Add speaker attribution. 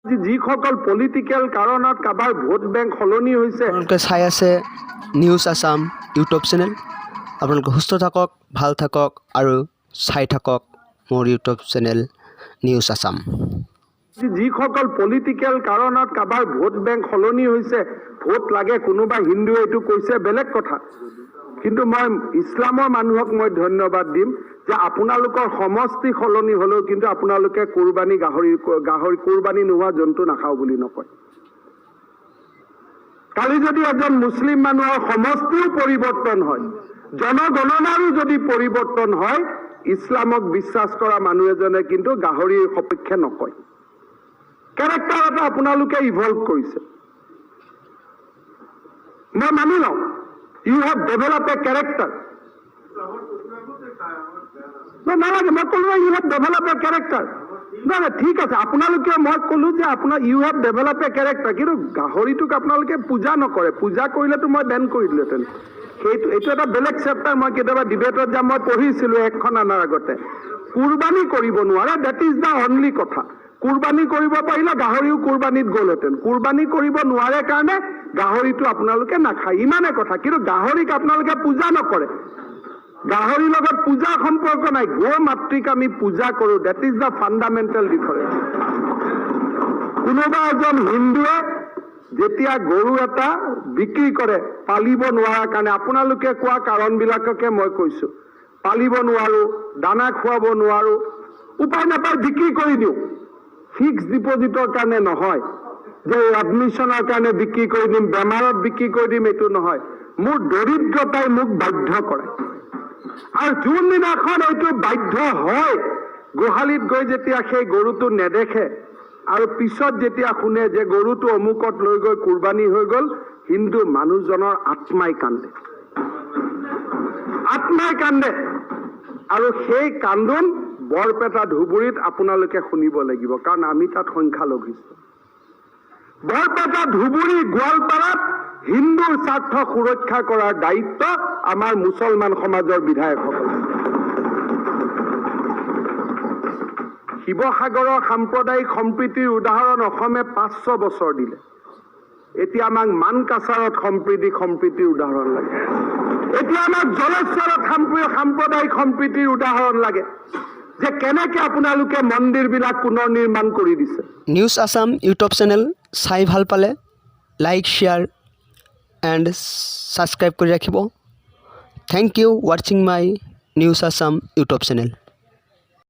Speaker 1: যিসকল পলিটিক্যাল কাৰণত কাবাৰ ভোট বেংক সলনি হৈছে
Speaker 2: আপোনালোকে চাই আছে নিউজ আছাম ইউটিউব চেনেল। আপোনালোকে সুস্থ থাকক, ভাল থাকক আৰু চাই থাকক মোৰ ইউটিউব চেনেল নিউজ আছাম।
Speaker 1: যিসকল পলিটিক্যাল কাৰণত কাবাৰ ভোট বেংক সলনি হৈছে, ভোট লাগে, কোনোবা হিন্দুৱে এইটো কৈছে বেলেগ কথা, কিন্তু মই ইছলামৰ মানুহক মই ধন্যবাদ দিম যে আপোনালোকৰ সমষ্টি সলনি হ'লেও কিন্তু আপোনালোকে কুৰবানী গাহৰি কুৰবানী নোহোৱা জন্তু নাখাওঁ বুলি নকয়। কালি যদি এজন মুছলিম মানুহৰ সমষ্টিও পৰিৱৰ্তন হয়, জনগণনাৰো যদি পৰিৱৰ্তন হয়, ইছলামক বিশ্বাস কৰা মানুহ এজনে কিন্তু গাহৰিৰ সপক্ষে নকয়। কেৰেক্টাৰ এটা আপোনালোকে ইভলভ কৰিছে, মই মানি লওঁ। You have developed a character. নালাগে, মই ক'লো you have developed a character. নাই ঠিক আছে, আপোনালোকে মই ক'লো যে আপোনাৰ you have developed a character, কিন্তু গাহৰিটোক আপোনালোকে পূজা নকৰে। পূজা কৰিলেতো মই বেন কৰি দিলোহেঁতেন। এইটো এটা বেলেগ চেপ্টাৰ, মই কেতিয়াবা ডিবেটত যাম, মই পঢ়িছিলোঁ এখন আনাৰ আগতে। কুৰবানী কৰিব নোৱাৰে, ডেট ইজ দ্য অনলি কথা। কুৰবানী কৰিব পাৰিলে গাহৰিও কুৰবানীত গ'লহেঁতেন। কুৰবানী কৰিব নোৱাৰে কাৰণে গাহৰিটো আপোনালোকে নাখায়, ইমানে কথা। কিন্তু গাহৰিক আপোনালোকে পূজা নকৰে, গাহৰিৰ লগত পূজা সম্পৰ্ক নাই। গো মাতৃক আমি পূজা কৰোঁ, that is the fundamental difference. কোনোবা এজন হিন্দুৱে যেতিয়া গৰু এটা বিক্ৰী কৰে পালিব নোৱাৰাৰ কাৰণে, আপোনালোকে কোৱা কাৰণবিলাককে মই কৈছোঁ। পালিব নোৱাৰোঁ, দানা খুৱাব নোৱাৰোঁ, উপায় নাপায় বিক্ৰী কৰি দিওঁ। ফিক্স ডিপজিটৰ কাৰণে নহয়, যে এডমিশ্যনৰ কাৰণে বিক্ৰী কৰি দিম, বেমাৰত বিক্ৰী কৰি দিম, এইটো নহয়। মোৰ দৰিদ্ৰতাই মোক বাধ্য কৰে, আৰু যোনদিনাখন এইটো বাধ্য হয়, গোহালিত গৈ যেতিয়া সেই গৰুটো নেদেখে আৰু পিছত যেতিয়া শুনে যে গৰুটো অমুকত লৈ গৈ কুৰবানী হৈ গ'ল, হিন্দু মানুহজনৰ আত্মাই কান্দে, আত্মাই কান্দে। আৰু সেই কান্দোন বৰপেটা ধুবুৰীত আপোনালোকে শুনিব লাগিব, কাৰণ আমি তাত সংখ্যালঘিষ্ঠ। বৰপেটা ধুবুৰী গোৱালপাৰাত হিন্দুৰ স্বাৰ্থ সুৰক্ষা কৰাৰ দায়িত্ব আমাৰ মুছলমান সমাজৰ বিধায়কসকল। শিৱসাগৰৰ সাম্প্ৰদায়িক সম্প্ৰীতিৰ উদাহৰণ অসমে 500 বছৰ দিলে, এতিয়া আমাক মানকাছাৰত সম্প্ৰীতিৰ উদাহৰণ লাগে, এতিয়া আমাক জলেশ্বৰত সাম্প্ৰদায়িক সম্প্ৰীতিৰ উদাহৰণ লাগে, যে কেনেকে আপোনালোকে মন্দিৰবিলাক পুনৰ নিৰ্মাণ কৰি দিছে।
Speaker 2: নিউজ আছাম ইউটিউব চেনেল চাই ভাল পালে লাইক, শ্বেয়াৰ এণ্ড ছাবস্ক্ৰাইব কৰি ৰাখিব। থেংক ইউ ৱাচিং my news Assam YouTube channel.